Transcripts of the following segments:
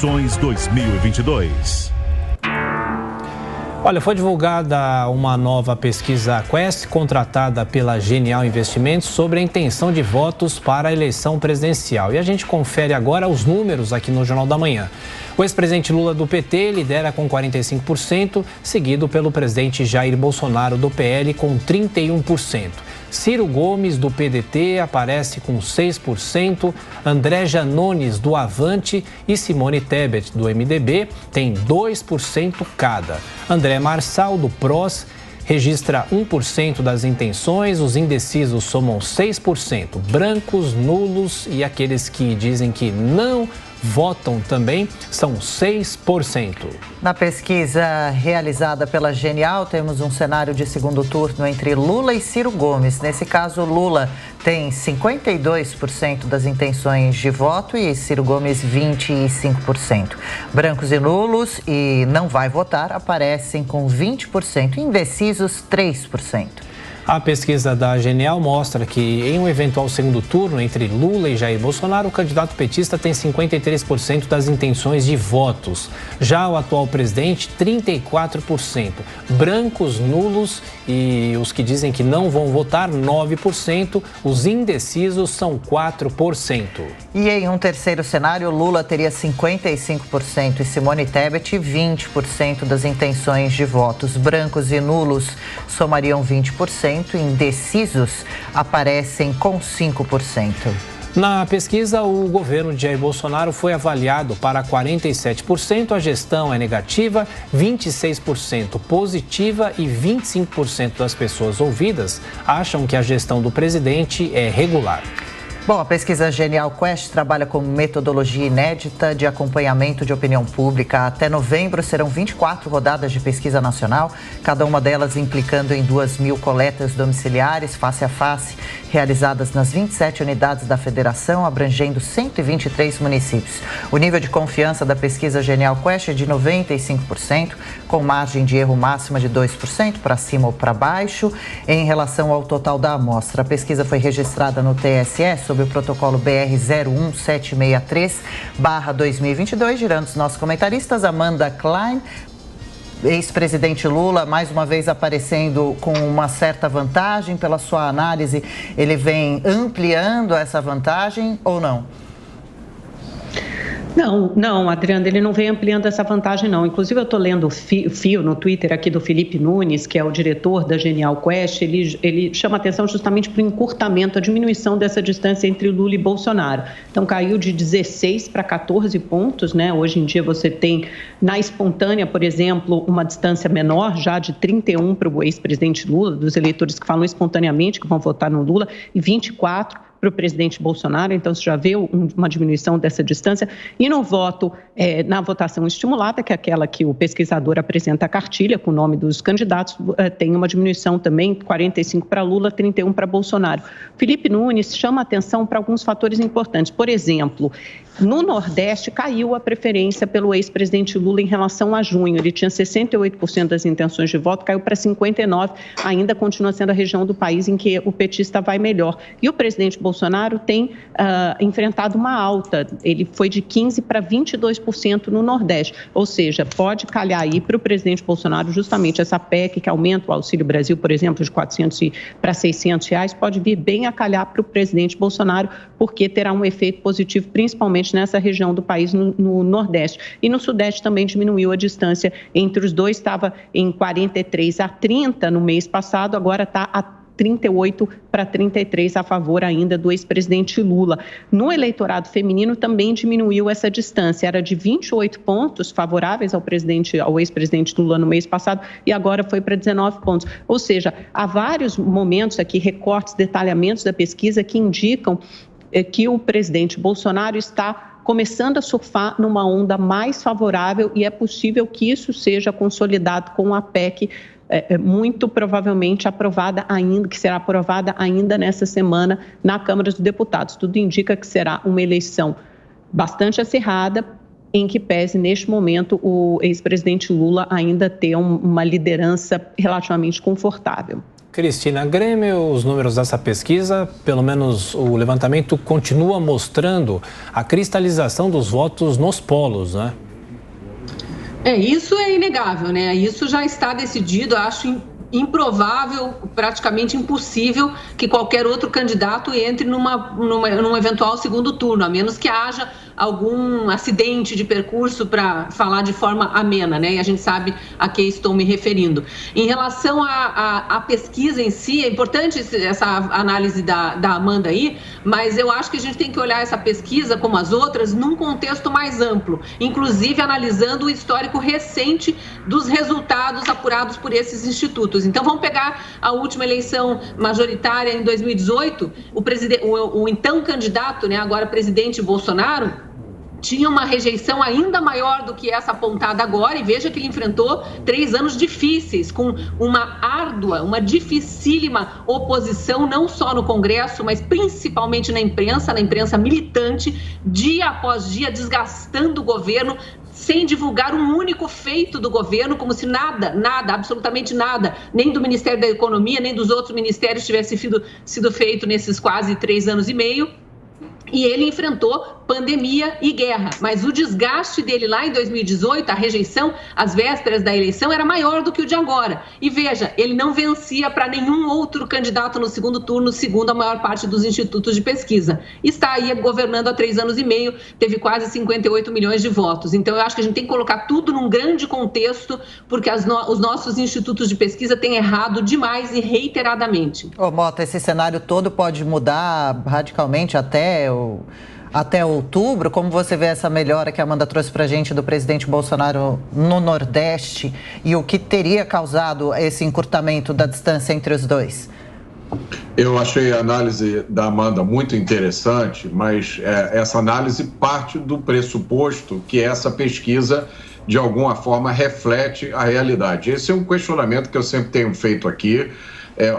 Eleições 2022. Olha, foi divulgada uma nova pesquisa Quest, contratada pela Genial Investimentos, sobre a intenção de votos para a eleição presidencial. E a gente confere agora os números aqui no Jornal da Manhã. O ex-presidente Lula do PT lidera com 45%, seguido pelo presidente Jair Bolsonaro do PL com 31%. Ciro Gomes, do PDT, aparece com 6%, André Janones, do Avante, e Simone Tebet, do MDB, tem 2% cada. André Marçal, do PROS, registra 1% das intenções, os indecisos somam 6%, brancos, nulos e aqueles que dizem que não votam também são 6%. Na pesquisa realizada pela Genial, temos um cenário de segundo turno entre Lula e Ciro Gomes. Nesse caso, Lula tem 52% das intenções de voto e Ciro Gomes 25%. Brancos e nulos e não vai votar aparecem com 20%, indecisos 3%. A pesquisa da Genial mostra que, em um eventual segundo turno entre Lula e Jair Bolsonaro, o candidato petista tem 53% das intenções de votos. Já o atual presidente, 34%. Brancos, nulos e os que dizem que não vão votar, 9%. Os indecisos são 4%. E em um terceiro cenário, Lula teria 55% e Simone Tebet 20% das intenções de votos. Brancos e nulos somariam 20%. Indecisos aparecem com 5%. Na pesquisa, o governo de Jair Bolsonaro foi avaliado para 47%, a gestão é negativa, 26% positiva e 25% das pessoas ouvidas acham que a gestão do presidente é regular. Bom, a pesquisa Genial Quest trabalha com metodologia inédita de acompanhamento de opinião pública. Até novembro serão 24 rodadas de pesquisa nacional, cada uma delas implicando em 2.000 coletas domiciliares face a face, realizadas nas 27 unidades da federação, abrangendo 123 municípios. O nível de confiança da pesquisa Genial Quest é de 95%, com margem de erro máxima de 2% para cima ou para baixo, em relação ao total da amostra. A pesquisa foi registrada no TSE sob o protocolo BR 01763/2022, girando os nossos comentaristas. Amanda Klein, ex-presidente Lula, mais uma vez aparecendo com uma certa vantagem. Pela sua análise, ele vem ampliando essa vantagem ou não? Não, Adriana, ele não vem ampliando essa vantagem, não. Inclusive, eu estou lendo o fio no Twitter aqui do Felipe Nunes, que é o diretor da Genial Quest. Ele chama atenção justamente para o encurtamento, a diminuição dessa distância entre Lula e Bolsonaro. Então, caiu de 16 para 14 pontos, né? Hoje em dia, você tem, na espontânea, por exemplo, uma distância menor, já de 31 para o ex-presidente Lula, dos eleitores que falam espontaneamente que vão votar no Lula, e 24 para o presidente Bolsonaro. Então, você já vê uma diminuição dessa distância. E no voto, na votação estimulada, que é aquela que o pesquisador apresenta a cartilha com o nome dos candidatos, tem uma diminuição também, 45 para Lula, 31 para Bolsonaro. Felipe Nunes chama atenção para alguns fatores importantes. Por exemplo, no Nordeste, caiu a preferência pelo ex-presidente Lula em relação a junho. Ele tinha 68% das intenções de voto, caiu para 59%. Ainda continua sendo a região do país em que o petista vai melhor. E o presidente Bolsonaro tem enfrentado uma alta. Ele foi de 15% para 22% no Nordeste. Ou seja, pode calhar aí para o presidente Bolsonaro justamente essa PEC que aumenta o Auxílio Brasil, por exemplo, de R$400 para R$600, pode vir bem a calhar para o presidente Bolsonaro, porque terá um efeito positivo, principalmente nessa região do país, no Nordeste. E no Sudeste também diminuiu a distância entre os dois, estava em 43 a 30 no mês passado, agora está a 38 para 33 a favor ainda do ex-presidente Lula. No eleitorado feminino também diminuiu essa distância, era de 28 pontos favoráveis ao ex-presidente Lula no mês passado e agora foi para 19 pontos. Ou seja, há vários momentos aqui, recortes, detalhamentos da pesquisa que indicam que o presidente Bolsonaro está começando a surfar numa onda mais favorável e é possível que isso seja consolidado com a PEC muito provavelmente aprovada ainda, que será aprovada ainda nessa semana na Câmara dos Deputados. Tudo indica que será uma eleição bastante acirrada, em que pese, neste momento, o ex-presidente Lula ainda ter uma liderança relativamente confortável. Cristina, Grêmio, os números dessa pesquisa, pelo menos o levantamento continua mostrando a cristalização dos votos nos polos, né? Isso é inegável, né? Isso já está decidido, acho improvável, praticamente impossível que qualquer outro candidato entre num eventual segundo turno, a menos que haja algum acidente de percurso, para falar de forma amena, né? E a gente sabe a que estou me referindo. Em relação à pesquisa em si, é importante essa análise da Amanda aí, mas eu acho que a gente tem que olhar essa pesquisa, como as outras, num contexto mais amplo, inclusive analisando o histórico recente dos resultados apurados por esses institutos. Então, vamos pegar a última eleição majoritária em 2018, o então candidato, né, agora presidente Bolsonaro, tinha uma rejeição ainda maior do que essa apontada agora, e veja que ele enfrentou 3 anos difíceis, com uma árdua, uma dificílima oposição, não só no Congresso, mas principalmente na imprensa militante, dia após dia, desgastando o governo, sem divulgar um único feito do governo, como se nada, absolutamente nada, nem do Ministério da Economia, nem dos outros ministérios tivesse sido feito nesses quase 3 anos e meio. E ele enfrentou pandemia e guerra, mas o desgaste dele lá em 2018, a rejeição às vésperas da eleição, era maior do que o de agora. E veja, ele não vencia para nenhum outro candidato no segundo turno, segundo a maior parte dos institutos de pesquisa. Está aí governando há 3 anos e meio, teve quase 58 milhões de votos. Então, eu acho que a gente tem que colocar tudo num grande contexto, porque os nossos institutos de pesquisa têm errado demais e reiteradamente. Mota, esse cenário todo pode mudar radicalmente até outubro. Como você vê essa melhora que a Amanda trouxe para a gente do presidente Bolsonaro no Nordeste e o que teria causado esse encurtamento da distância entre os dois? Eu achei a análise da Amanda muito interessante, mas essa análise parte do pressuposto que essa pesquisa, de alguma forma, reflete a realidade. Esse é um questionamento que eu sempre tenho feito aqui.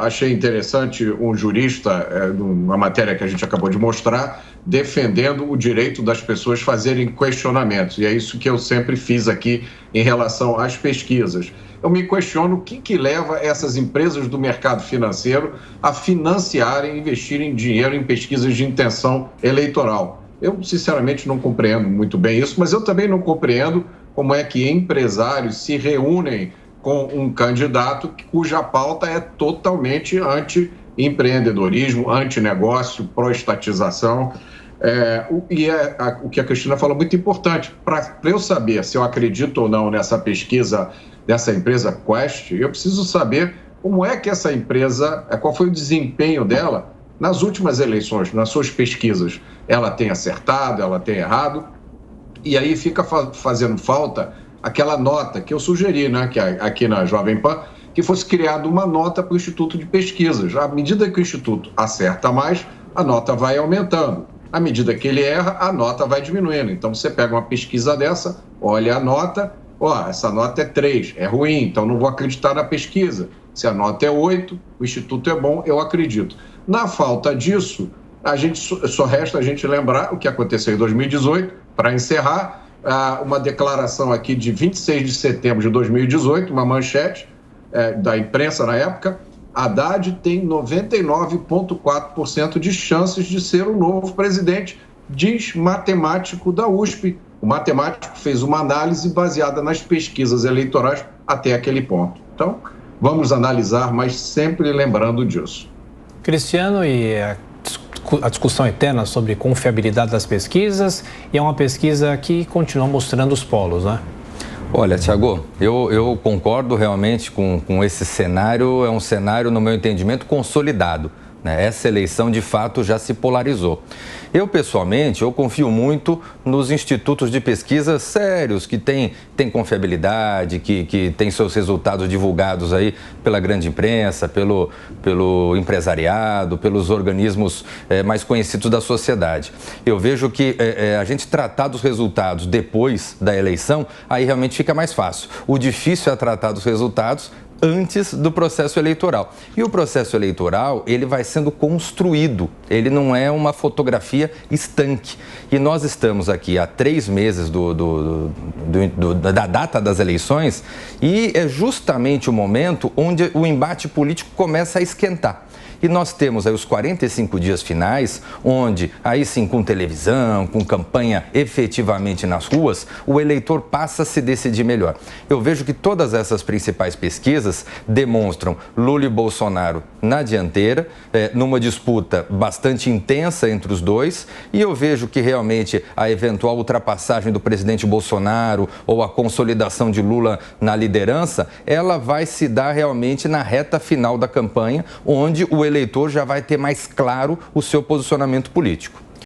Achei interessante um jurista, numa matéria que a gente acabou de mostrar, defendendo o direito das pessoas fazerem questionamentos. E é isso que eu sempre fiz aqui em relação às pesquisas. Eu me questiono o que leva essas empresas do mercado financeiro a financiarem, investirem dinheiro em pesquisas de intenção eleitoral. Eu, sinceramente, não compreendo muito bem isso, mas eu também não compreendo como é que empresários se reúnem com um candidato cuja pauta é totalmente anti-empreendedorismo, anti-negócio, pró-estatização. O que a Cristina falou muito importante. Para eu saber se eu acredito ou não nessa pesquisa dessa empresa Quest, eu preciso saber como é que essa empresa, qual foi o desempenho dela nas últimas eleições, nas suas pesquisas. Ela tem acertado, ela tem errado, e aí fica fazendo falta aquela nota que eu sugeri, né, que aqui na Jovem Pan, que fosse criada uma nota para o Instituto de Pesquisas. À medida que o Instituto acerta mais, a nota vai aumentando. À medida que ele erra, a nota vai diminuindo. Então, você pega uma pesquisa dessa, olha a nota, essa nota é 3, é ruim, então não vou acreditar na pesquisa. Se a nota é 8, o Instituto é bom, eu acredito. Na falta disso, só resta a gente lembrar o que aconteceu em 2018, para encerrar, uma declaração aqui de 26 de setembro de 2018, uma manchete da imprensa na época: Haddad tem 99,4% de chances de ser o novo presidente, diz matemático da USP. O matemático fez uma análise baseada nas pesquisas eleitorais até aquele ponto. Então, vamos analisar, mas sempre lembrando disso. Cristiano, e a discussão eterna sobre confiabilidade das pesquisas, e é uma pesquisa que continua mostrando os polos, né? Olha, Thiago, eu concordo realmente com esse cenário. É um cenário, no meu entendimento, consolidado, né? Essa eleição, de fato, já se polarizou. Eu, pessoalmente, confio muito nos institutos de pesquisa sérios, que têm confiabilidade, que têm seus resultados divulgados aí pela grande imprensa, pelo empresariado, pelos organismos mais conhecidos da sociedade. Eu vejo que a gente tratar dos resultados depois da eleição, aí realmente fica mais fácil. O difícil é tratar dos resultados antes do processo eleitoral. E o processo eleitoral, ele vai sendo construído, ele não é uma fotografia estanque. E nós estamos aqui há 3 meses da data das eleições e é justamente o momento onde o embate político começa a esquentar. E nós temos aí os 45 dias finais, onde aí sim com televisão, com campanha efetivamente nas ruas, o eleitor passa a se decidir melhor. Eu vejo que todas essas principais pesquisas demonstram Lula e Bolsonaro na dianteira, numa disputa bastante intensa entre os dois, e eu vejo que realmente a eventual ultrapassagem do presidente Bolsonaro ou a consolidação de Lula na liderança, ela vai se dar realmente na reta final da campanha, onde o eleitor já vai ter mais claro o seu posicionamento político.